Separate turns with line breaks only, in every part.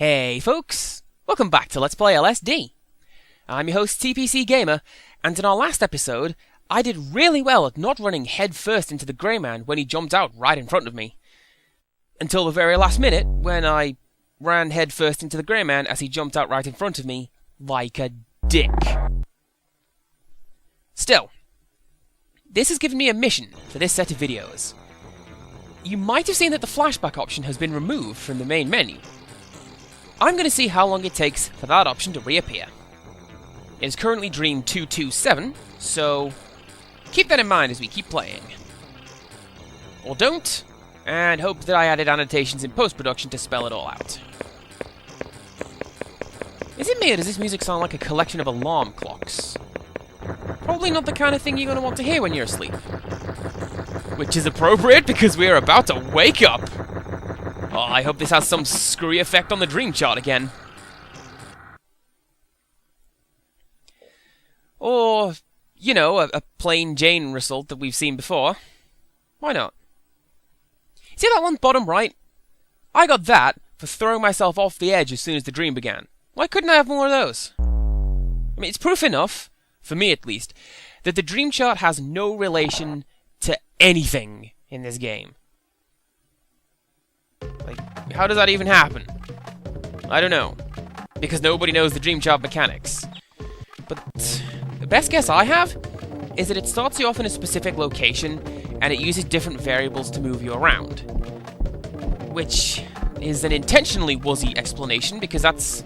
Hey folks, welcome back to Let's Play LSD. I'm your host TPC Gamer, and in our last episode, I did really well at not running head first into the grey man when he jumped out right in front of me. Until the very last minute, when I ran head first into the grey man as he jumped out right in front of me, like a dick. Still, this has given me a mission for this set of videos. You might have seen that the flashback option has been removed from the main menu. I'm going to see how long it takes for that option to reappear. It is currently Dream 227, so keep that in mind as we keep playing. Or don't, and hope that I added annotations in post-production to spell it all out. Is it me or does this music sound like a collection of alarm clocks? Probably not the kind of thing you're going to want to hear when you're asleep. Which is appropriate because we are about to wake up! Oh, I hope this has some screwy effect on the dream chart again. Or, you know, a plain Jane result that we've seen before. Why not? See that one bottom right? I got that for throwing myself off the edge as soon as the dream began. Why couldn't I have more of those? I mean, it's proof enough, for me at least, that the dream chart has no relation to anything in this game. Like, how does that even happen? I don't know. Because nobody knows the dream chart mechanics. But the best guess I have is that it starts you off in a specific location and it uses different variables to move you around. Which is an intentionally wuzzy explanation because that's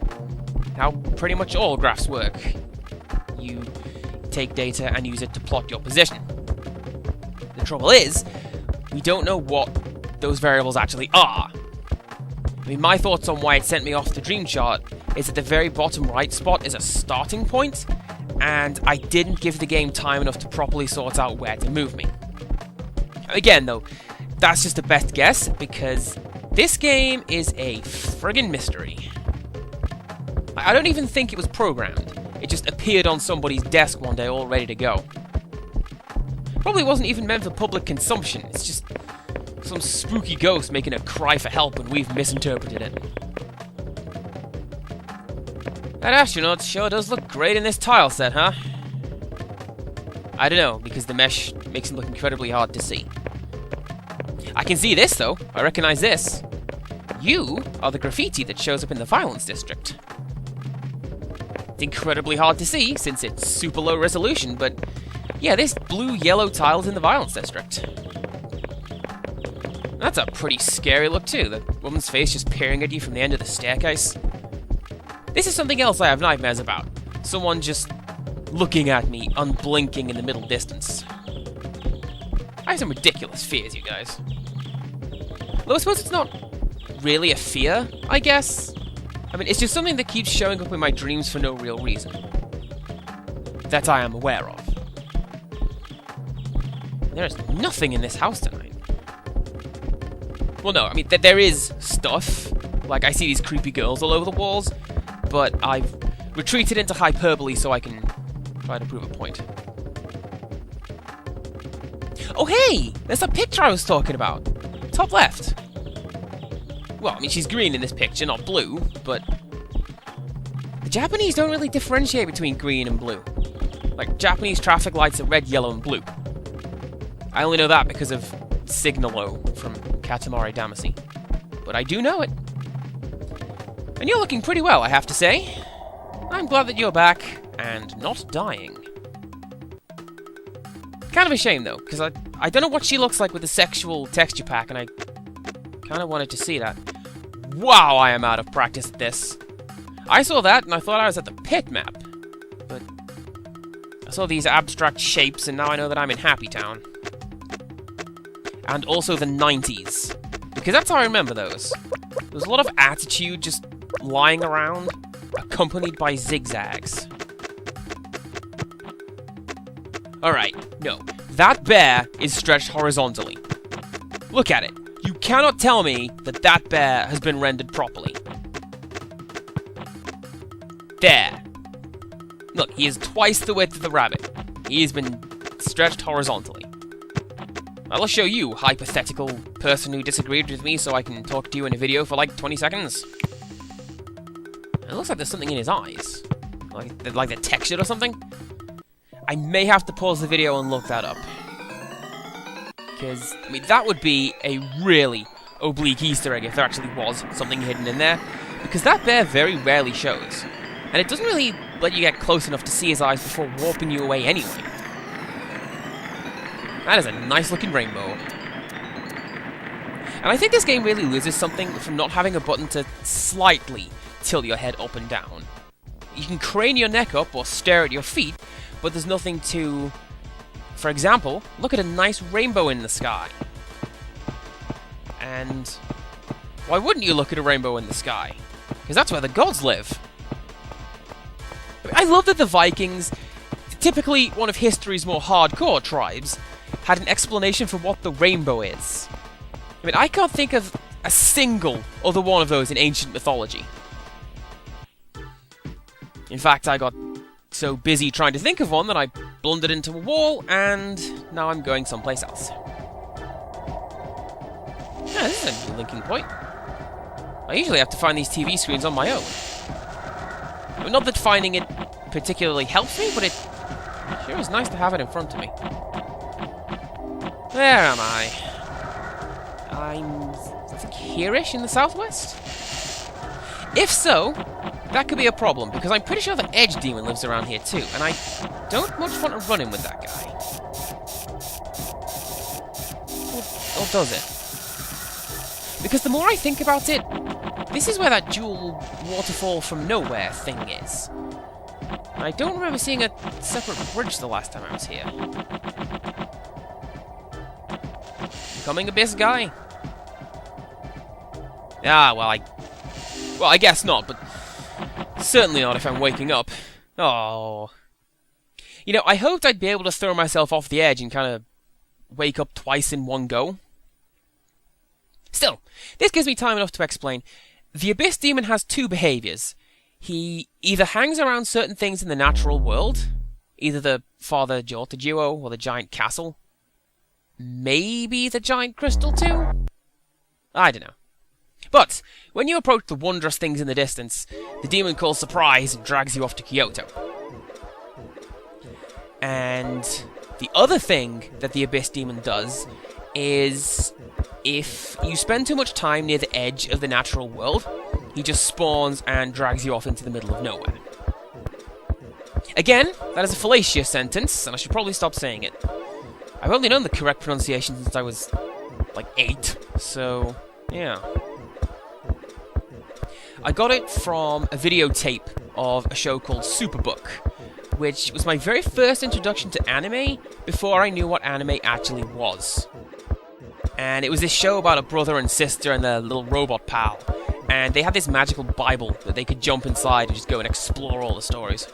how pretty much all graphs work. You take data and use it to plot your position. The trouble is, we don't know what those variables actually are. I mean, my thoughts on why it sent me off the dream chart is that the very bottom right spot is a starting point, and I didn't give the game time enough to properly sort out where to move me. Again, though, that's just a best guess, because this game is a friggin' mystery. I don't even think it was programmed. It just appeared on somebody's desk one day all ready to go. Probably wasn't even meant for public consumption. It's just some spooky ghost making a cry for help when we've misinterpreted it. That astronaut sure does look great in this tile set, huh? I don't know, because the mesh makes him look incredibly hard to see. I can see this, though. I recognize this. You are the graffiti that shows up in the violence district. It's incredibly hard to see, since it's super low resolution, but yeah, this blue-yellow tile is in the violence district. That's a pretty scary look too, the woman's face just peering at you from the end of the staircase. This is something else I have nightmares about. Someone just looking at me, unblinking in the middle distance. I have some ridiculous fears, you guys. Though I suppose it's not really a fear, I guess. I mean, it's just something that keeps showing up in my dreams for no real reason. That I am aware of. There is nothing in this house tonight. Well, no, I mean, there is stuff. Like, I see these creepy girls all over the walls, but I've retreated into hyperbole so I can try to prove a point. Oh, hey! There's that picture I was talking about. Top left. Well, I mean, she's green in this picture, not blue, but the Japanese don't really differentiate between green and blue. Like, Japanese traffic lights are red, yellow, and blue. I only know that because of Signalo from Katamari Damacy. But I do know it. And you're looking pretty well, I have to say. I'm glad that you're back, and not dying. Kind of a shame, though, because I don't know what she looks like with the sexual texture pack, and I kind of wanted to see that. Wow, I am out of practice at this. I saw that, and I thought I was at the pit map. But I saw these abstract shapes, and now I know that I'm in Happy Town. And also the 90s. Because that's how I remember those. There was a lot of attitude just lying around, accompanied by zigzags. Alright, no. That bear is stretched horizontally. Look at it. You cannot tell me that that bear has been rendered properly. There. Look, he is twice the width of the rabbit. He has been stretched horizontally. I'll show you, hypothetical person who disagreed with me, so I can talk to you in a video for like 20 seconds. It looks like there's something in his eyes. Like they're textured or something. I may have to pause the video and look that up. Because, I mean, that would be a really oblique Easter egg if there actually was something hidden in there. Because that bear very rarely shows. And it doesn't really let you get close enough to see his eyes before warping you away anyway. That is a nice looking rainbow. And I think this game really loses something from not having a button to slightly tilt your head up and down. You can crane your neck up or stare at your feet, but there's nothing to... For example, look at a nice rainbow in the sky. And why wouldn't you look at a rainbow in the sky? Because that's where the gods live. I love that the Vikings, typically one of history's more hardcore tribes, had an explanation for what the rainbow is. I mean, I can't think of a single other one of those in ancient mythology. In fact, I got so busy trying to think of one that I blundered into a wall, and now I'm going someplace else. Yeah, this is a new linking point. I usually have to find these TV screens on my own. I mean, not that finding it particularly helps me, but it sure is nice to have it in front of me. Where am I? I'm here-ish in the southwest? If so, that could be a problem, because I'm pretty sure the Edge Demon lives around here too, and I don't much want to run in with that guy. Or does it? Because the more I think about it, this is where that dual waterfall from nowhere thing is. I don't remember seeing a separate bridge the last time I was here. Becoming Abyss guy? Ah, well, I guess not, but certainly not if I'm waking up. Oh. You know, I hoped I'd be able to throw myself off the edge and kind of wake up twice in one go. Still, this gives me time enough to explain. The Abyss Demon has two behaviors. He either hangs around certain things in the natural world, either the Father Jota duo or the giant castle. Maybe the giant crystal too? I don't know. But, when you approach the wondrous things in the distance, the demon calls surprise and drags you off to Kyoto. And the other thing that the Abyss Demon does is, if you spend too much time near the edge of the natural world, he just spawns and drags you off into the middle of nowhere. Again, that is a fallacious sentence, and I should probably stop saying it. I've only known the correct pronunciation since I was, like, 8, so, yeah. I got it from a videotape of a show called Superbook, which was my very first introduction to anime before I knew what anime actually was. And it was this show about a brother and sister and their little robot pal, and they had this magical Bible that they could jump inside and just go and explore all the stories.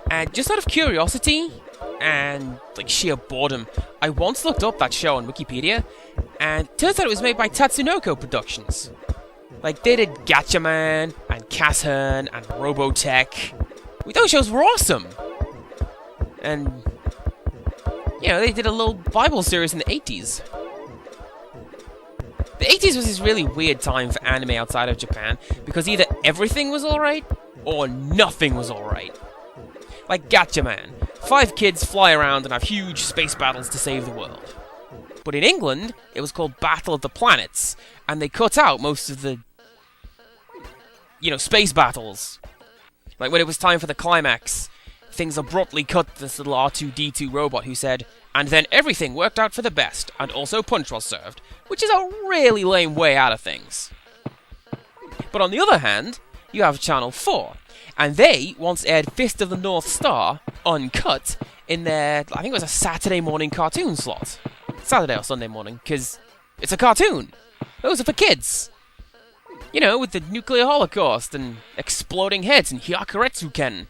And just out of curiosity, and like sheer boredom, I once looked up that show on Wikipedia, and it turns out it was made by Tatsunoko Productions. Like, they did Gatchaman, and Casshern, and Robotech. Those shows were awesome! And, you know, they did a little Bible series in the 80s. The 80s was this really weird time for anime outside of Japan, because either everything was alright, or nothing was alright. Like Gatchaman. 5 kids fly around and have huge space battles to save the world. But in England, it was called Battle of the Planets, and they cut out most of the, you know, space battles. Like when it was time for the climax, things abruptly cut to this little R2-D2 robot who said, "And then everything worked out for the best, and also punch was served," which is a really lame way out of things. But on the other hand, you have Channel 4, and they once aired Fist of the North Star, uncut, in their, I think it was a Saturday morning cartoon slot. Saturday or Sunday morning, because it's a cartoon. Those are for kids. You know, with the nuclear holocaust and exploding heads and Hyakuretsuken.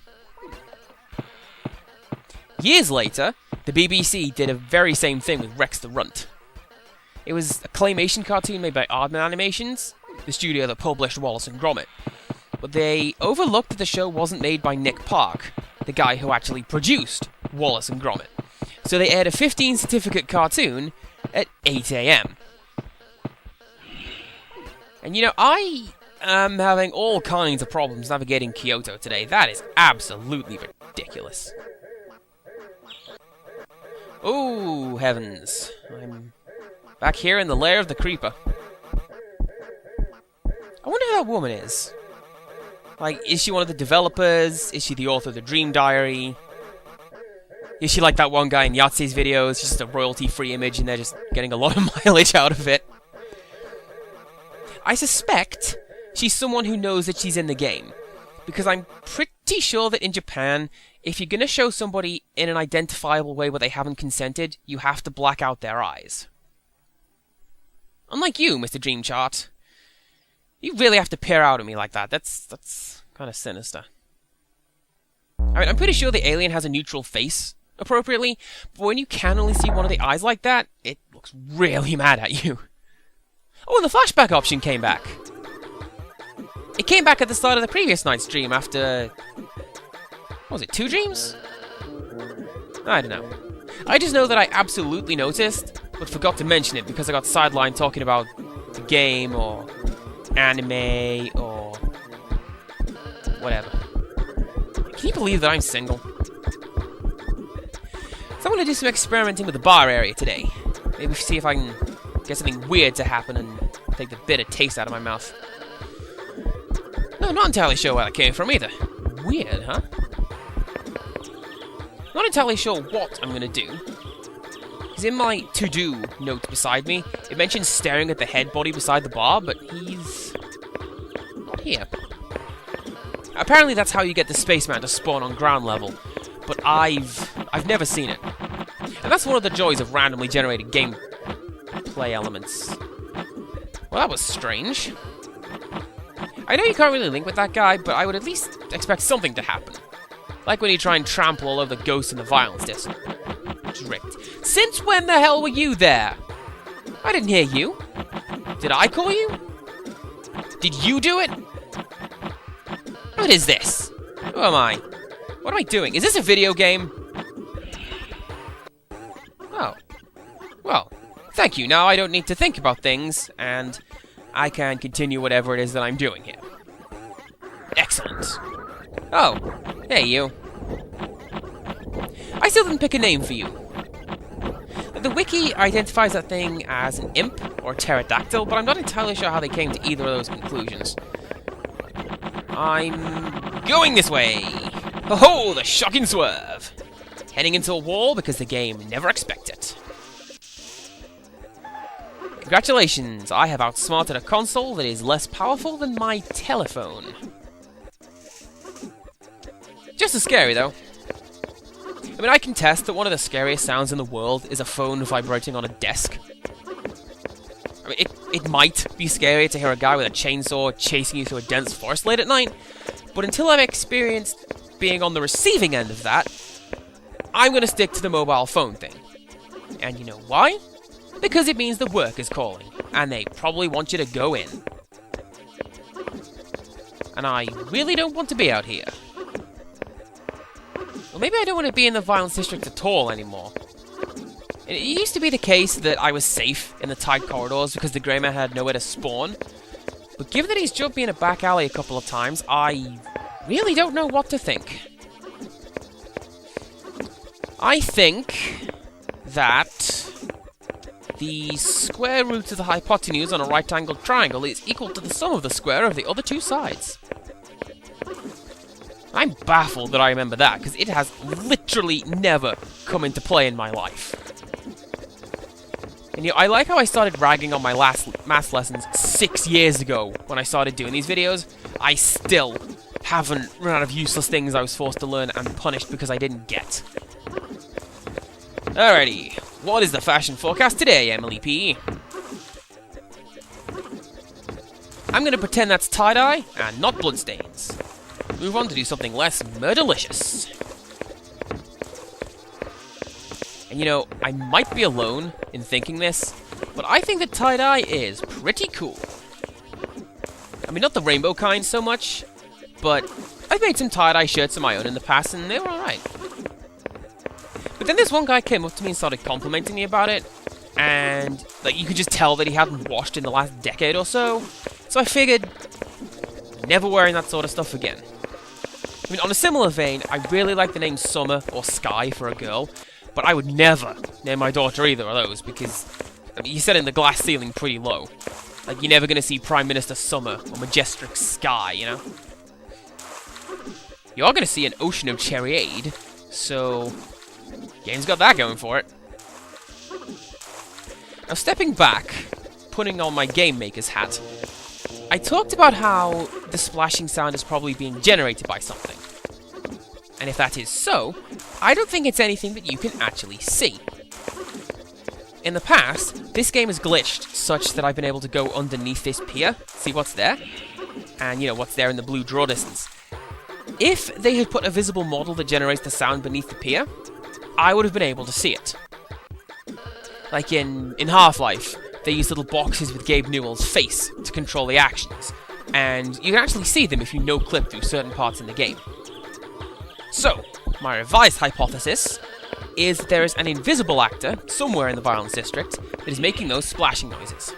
Years later, the BBC did a very same thing with Rex the Runt. It was a claymation cartoon made by Aardman Animations, the studio that published Wallace and Gromit. But they overlooked that the show wasn't made by Nick Park, the guy who actually produced Wallace and Gromit. So they aired a 15 certificate cartoon at 8 AM. And you know, I I'm having all kinds of problems navigating Kyoto today. That is absolutely ridiculous. Oh, heavens. I'm back here in the lair of the creeper. I wonder who that woman is. Like, is she one of the developers? Is she the author of the Dream Diary? Is she like that one guy in Yahtzee's videos? Just a royalty-free image and they're just getting a lot of mileage out of it. I suspect she's someone who knows that she's in the game. Because I'm pretty sure that in Japan, if you're going to show somebody in an identifiable way where they haven't consented, you have to black out their eyes. Unlike you, Mr. Dream Chart. You really have to peer out at me like that. That's kind of sinister. I mean, I'm pretty sure the alien has a neutral face, appropriately, but when you can only see one of the eyes like that, it looks really mad at you. Oh, and the flashback option came back. It came back at the start of the previous night's stream after... what was it, 2 dreams? I don't know. I just know that I absolutely noticed, but forgot to mention it because I got sidelined talking about the game, or anime, or whatever. Can you believe that I'm single? So I'm going to do some experimenting with the bar area today. Maybe see if I can get something weird to happen and take the bitter taste out of my mouth. No, not entirely sure where that came from either. Weird, huh? Not entirely sure what I'm going to do. Because in my to-do note beside me, it mentions staring at the head body beside the bar, but he's not here. Apparently that's how you get the spaceman to spawn on ground level, but I've never seen it. And that's one of the joys of randomly generated gameplay elements. Well, that was strange. I know you can't really link with that guy, but I would at least expect something to happen. Like when you try and trample all over the ghosts in the violence district. Since when the hell were you there? I didn't hear you. Did I call you? Did you do it? What is this? Who am I? What am I doing? Is this a video game? Oh. Well, thank you. Now I don't need to think about things, and I can continue whatever it is that I'm doing here. Excellent. Oh, hey you. I still didn't pick a name for you. The wiki identifies that thing as an imp or pterodactyl, but I'm not entirely sure how they came to either of those conclusions. I'm going this way. Ho-ho, the shocking swerve. Heading into a wall because the game never expects it. Congratulations, I have outsmarted a console that is less powerful than my telephone. Just as scary, though. I mean, I can test that one of the scariest sounds in the world is a phone vibrating on a desk. I mean, it might be scary to hear a guy with a chainsaw chasing you through a dense forest late at night, but until I've experienced being on the receiving end of that, I'm going to stick to the mobile phone thing. And you know why? Because it means the work is calling, and they probably want you to go in. And I really don't want to be out here. Well, maybe I don't want to be in the violence district at all anymore. It used to be the case that I was safe in the tight corridors because the Grey Man had nowhere to spawn. But given that he's jumped me in a back alley a couple of times, I really don't know what to think. I think that the square root of the hypotenuse on a right-angled triangle is equal to the sum of the square of the other two sides. I'm baffled that I remember that, because it has literally never come into play in my life. And you know, I like how I started ragging on my last maths lessons 6 years ago when I started doing these videos. I still haven't run out of useless things I was forced to learn and punished because I didn't get. Alrighty, what is the fashion forecast today, Emily P? I'm gonna pretend that's tie-dye and not bloodstains. Move on to do something less murderlicious. And you know, I might be alone in thinking this, but I think that tie-dye is pretty cool. I mean, not the rainbow kind so much, but I've made some tie-dye shirts of my own in the past, and they were alright. But then this one guy came up to me and started complimenting me about it, and like you could just tell that he hadn't washed in the last decade or so. So I figured, Never wearing that sort of stuff again. I mean, on a similar vein, I really like the name Summer or Sky for a girl, but I would never name my daughter either of those, because I mean, you set in the glass ceiling pretty low. Like, you're never going to see Prime Minister Summer or Majestic Sky, you know? You are going to see an ocean of cherryade, so game's got that going for it. Now, stepping back, putting on my Game Maker's hat, I talked about how the splashing sound is probably being generated by something. And if that is so, I don't think it's anything that you can actually see. In the past, this game has glitched such that I've been able to go underneath this pier, see what's there, and you know, what's there in the blue draw distance. If they had put a visible model that generates the sound beneath the pier, I would have been able to see it. Like in Half-Life, they use little boxes with Gabe Newell's face to control the actions, and you can actually see them if you no-clip through certain parts in the game. So, my revised hypothesis is that there is an invisible actor somewhere in the Violence District that is making those splashing noises.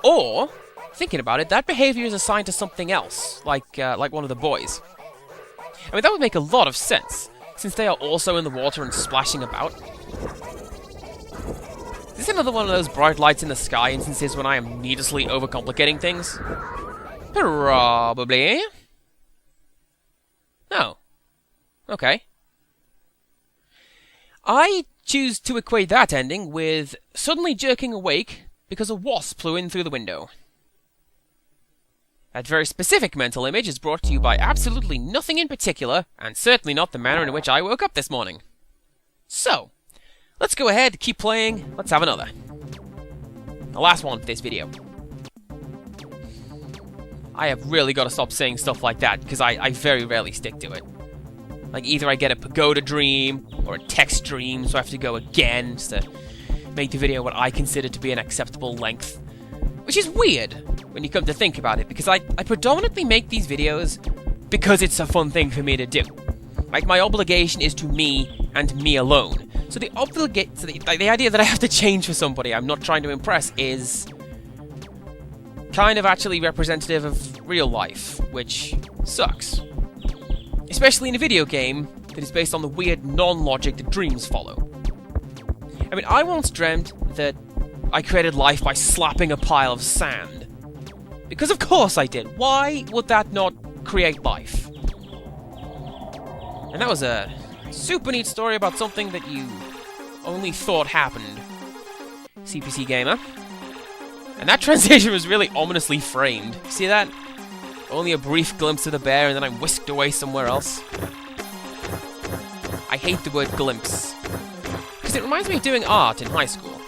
Or, thinking about it, that behavior is assigned to something else, like one of the boys. I mean, that would make a lot of sense, since they are also in the water and splashing about. Is this another one of those bright lights in the sky instances when I am needlessly overcomplicating things? Probably. No. Okay. I choose to equate that ending with suddenly jerking awake because a wasp flew in through the window. That very specific mental image is brought to you by absolutely nothing in particular, and certainly not the manner in which I woke up this morning. So, let's go ahead, keep playing, let's have another. The last one for this video. I have really got to stop saying stuff like that, because I very rarely stick to it. Like, either I get a pagoda dream, or a text dream, so I have to go again, just to make the video what I consider to be an acceptable length. Which is weird, when you come to think about it, because I predominantly make these videos because it's a fun thing for me to do. Like, my obligation is to me, and me alone. So the idea that I have to change for somebody I'm not trying to impress is kind of actually representative of real life, which sucks. Especially in a video game that is based on the weird non-logic that dreams follow. I mean, I once dreamt that I created life by slapping a pile of sand. Because of course I did. Why would that not create life? And that was a super neat story about something that you only thought happened, CPC Gamer. And that transition was really ominously framed. See that? Only a brief glimpse of the bear, and then I'm whisked away somewhere else. I hate the word glimpse, because it reminds me of doing art in high school.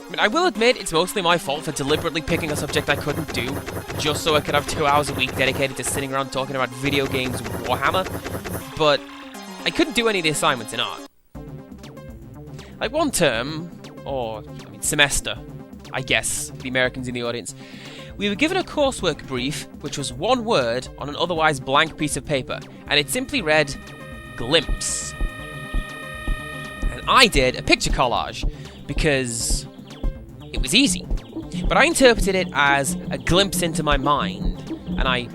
I mean, I will admit it's mostly my fault for deliberately picking a subject I couldn't do, just so I could have 2 hours a week dedicated to sitting around talking about video games Warhammer, but I couldn't do any of the assignments in art. Like one term, or I mean semester, I guess, for the Americans in the audience, we were given a coursework brief, which was one word on an otherwise blank piece of paper, and it simply read, glimpse. And I did a picture collage, because it was easy. But I interpreted it as a glimpse into my mind, and I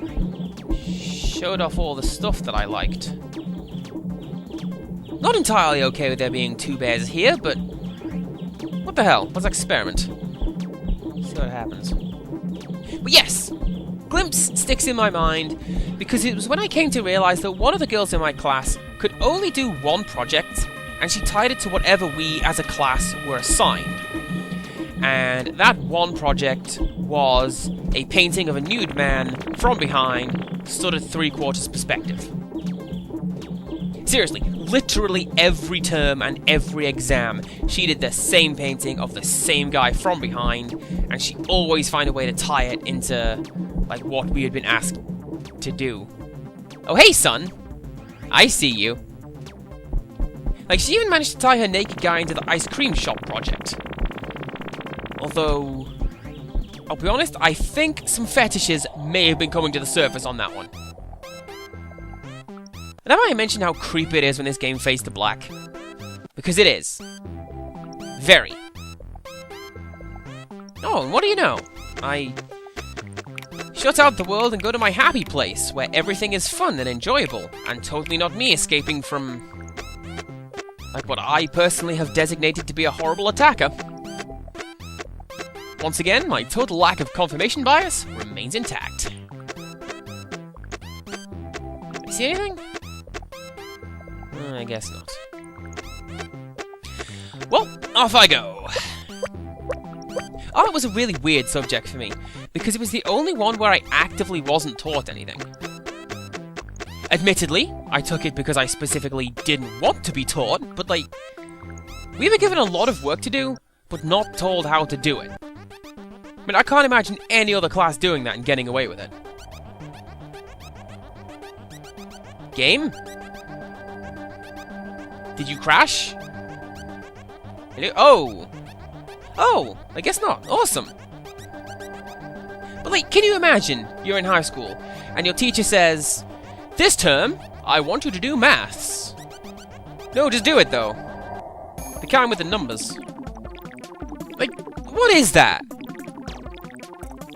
showed off all the stuff that I liked. Not entirely okay with there being 2 bears here, but what the hell, let's experiment. See what happens. But yes, glimpse sticks in my mind because it was when I came to realise that one of the girls in my class could only do one project, and she tied it to whatever we as a class were assigned. And that one project was a painting of a nude man from behind, stood at 3/4 perspective. Seriously, literally every term and every exam, she did the same painting of the same guy from behind, and she always found a way to tie it into, like, what we had been asked to do. Oh, hey, son! I see you. Like, she even managed to tie her naked guy into the ice cream shop project. Although, I'll be honest, I think some fetishes may have been coming to the surface on that one. And have I mentioned how creepy it is when this game fades to black? Because it is. Very. Oh, and what do you know? I shut out the world and go to my happy place, where everything is fun and enjoyable, and totally not me escaping from... like what I personally have designated to be a horrible attacker. Once again, my total lack of confirmation bias remains intact. You see anything? I guess not. Well, off I go. Art was a really weird subject for me, because it was the only one where I actively wasn't taught anything. Admittedly, I took it because I specifically didn't want to be taught, but like, we were given a lot of work to do, but not told how to do it. I mean, I can't imagine any other class doing that and getting away with it. Game? Did you crash? Oh! Oh! I guess not. Awesome! But like, can you imagine you're in high school, and your teacher says, "This term, I want you to do maths." No, just do it though. The kind with the numbers. Like, what is that?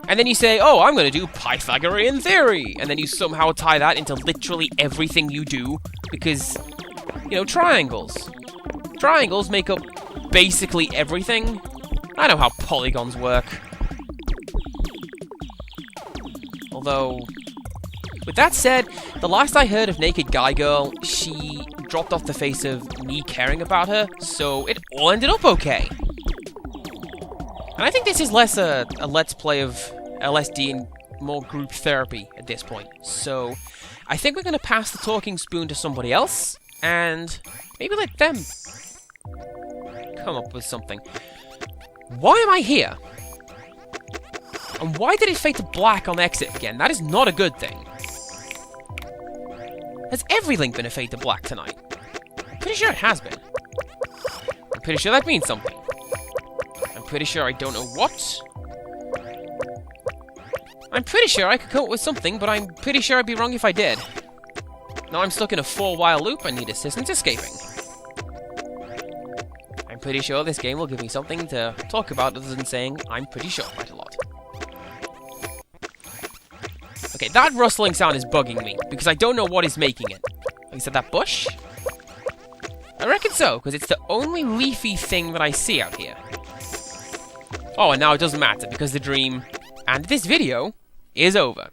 And then you say, "Oh, I'm gonna do Pythagorean theory," and then you somehow tie that into literally everything you do, because, you know, triangles. Triangles make up basically everything. I know how polygons work. Although, with that said, the last I heard of Naked Guy Girl, she dropped off the face of me caring about her, so it all ended up okay. And I think this is less a let's play of LSD and more group therapy at this point. So, I think we're going to pass the talking spoon to somebody else, and maybe let them come up with something. Why am I here? And why did it fade to black on exit again? That is not a good thing. Has every link been a fade to black tonight? I'm pretty sure it has been. I'm pretty sure that means something. I'm pretty sure I don't know what. I'm pretty sure I could come up with something, but I'm pretty sure I'd be wrong if I did. Now I'm stuck in a for-while loop and need assistance escaping. I'm pretty sure this game will give me something to talk about other than saying I'm pretty sure quite a lot. Okay, that rustling sound is bugging me, because I don't know what is making it. Like I said, that bush? I reckon so, because it's the only leafy thing that I see out here. Oh, and now it doesn't matter, because the dream and this video is over.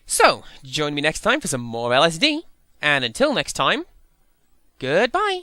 So, join me next time for some more LSD, and until next time, goodbye!